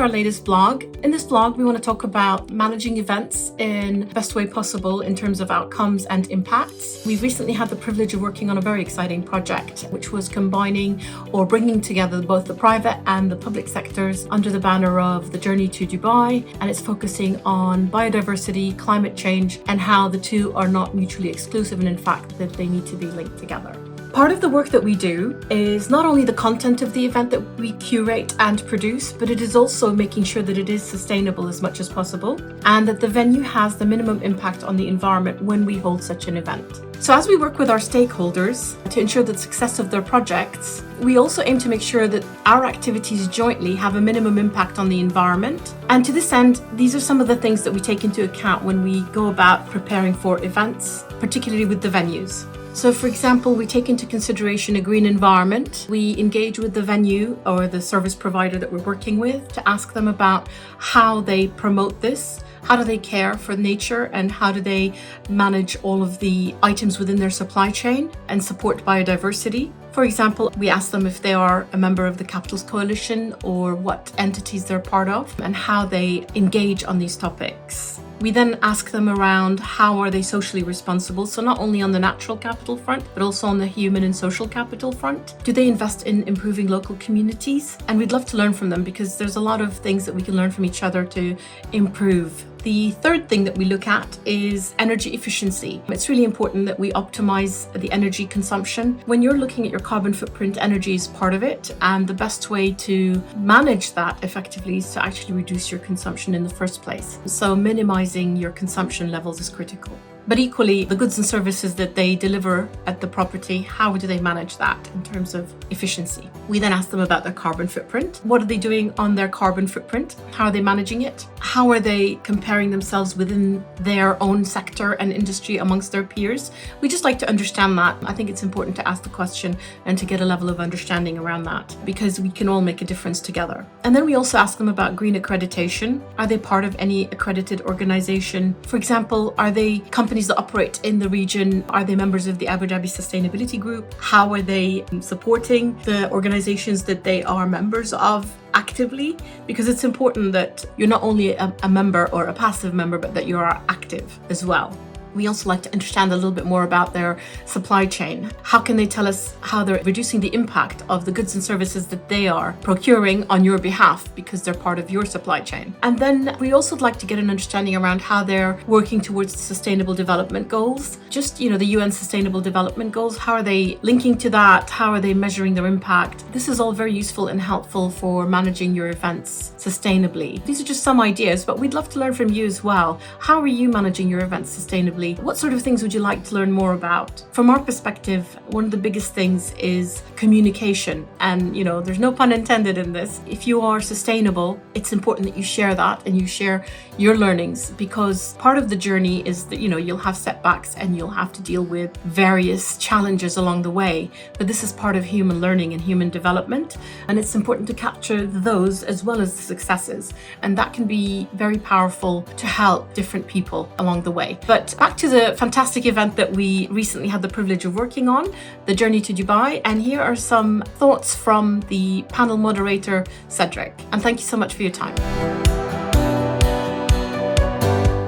to our latest vlog. In this vlog, we want to talk about managing events in the best way possible in terms of outcomes and impacts. We've recently had the privilege of working on a very exciting project, which was combining or bringing together both the private and the public sectors under the banner of the Journey to Dubai. And it's focusing on biodiversity, climate change, and how the two are not mutually exclusive, and in fact, that they need to be linked together. Part of the work that we do is not only the content of the event that we curate and produce, but it is also making sure that it is sustainable as much as possible and that the venue has the minimum impact on the environment when we hold such an event. So as we work with our stakeholders to ensure the success of their projects, we also aim to make sure that our activities jointly have a minimum impact on the environment. And to this end, these are some of the things that we take into account when we go about preparing for events, particularly with the venues. So for example, we take into consideration a green environment. We engage with the venue or the service provider that we're working with to ask them about how they promote this, how do they care for nature, and how do they manage all of the items within their supply chain and support biodiversity. For example, we ask them if they are a member of the Capitals Coalition or what entities they're part of and how they engage on these topics. We then ask them around how are they socially responsible, so not only on the natural capital front, but also on the human and social capital front. Do they invest in improving local communities? And we'd love to learn from them because there's a lot of things that we can learn from each other to improve. The third thing that we look at is energy efficiency. It's really important that we optimize the energy consumption. When you're looking at your carbon footprint, energy is part of it, and the best way to manage that effectively is to actually reduce your consumption in the first place. So minimizing your consumption levels is critical. But equally, the goods and services that they deliver at the property, how do they manage that in terms of efficiency? We then ask them about their carbon footprint. What are they doing on their carbon footprint? How are they managing it? How are they comparing themselves within their own sector and industry amongst their peers? We just like to understand that. I think it's important to ask the question and to get a level of understanding around that because we can all make a difference together. And then we also ask them about green accreditation. Are they part of any accredited organization? For example, are they companies that operate in the region? Are they members of the Abu Dhabi Sustainability Group? How are they supporting the organizations that they are members of actively? Because it's important that you're not only a member or a passive member, but that you are active as well. We also like to understand a little bit more about their supply chain. How can they tell us how they're reducing the impact of the goods and services that they are procuring on your behalf because they're part of your supply chain? And then we also like to get an understanding around how they're working towards the Sustainable Development Goals. Just, the UN Sustainable Development Goals, how are they linking to that? How are they measuring their impact? This is all very useful and helpful for managing your events sustainably. These are just some ideas, but we'd love to learn from you as well. How are you managing your events sustainably? What sort of things would you like to learn more about? From our perspective, one of the biggest things is communication. And, there's no pun intended in this. If you are sustainable, it's important that you share that and you share your learnings because part of the journey is that, you'll have setbacks and you'll have to deal with various challenges along the way. But this is part of human learning and human development. And it's important to capture those as well as the successes. And that can be very powerful to help different people along the way. But back to the fantastic event that we recently had the privilege of working on, the Journey to Dubai. And here are some thoughts from the panel moderator, Cedric. And thank you so much for your time.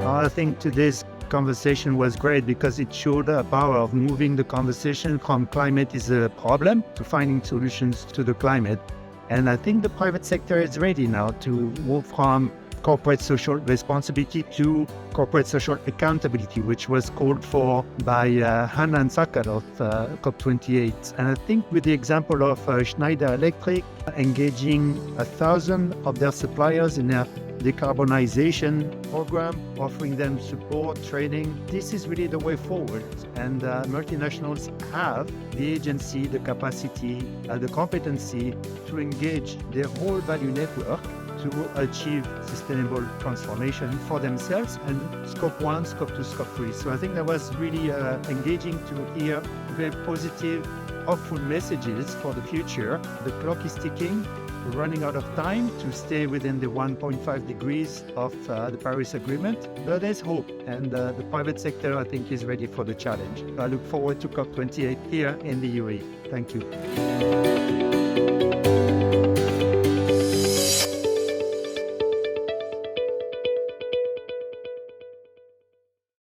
I think today's conversation was great because it showed the power of moving the conversation from climate is a problem to finding solutions to the climate. And I think the private sector is ready now to move from corporate social responsibility to corporate social accountability, which was called for by Hannah and Sakar of COP28. And I think with the example of Schneider Electric engaging 1,000 of their suppliers in a decarbonization program, offering them support, training, this is really the way forward. And multinationals have the agency, the capacity, the competency to engage their whole value network to achieve sustainable transformation for themselves and scope 1, scope 2, scope 3. So I think that was really engaging to hear very positive, hopeful messages for the future. The clock is ticking. We're running out of time to stay within the 1.5 degrees of the Paris Agreement, but there's hope, and the private sector, I think, is ready for the challenge. I look forward to COP28 here in the UAE. Thank you.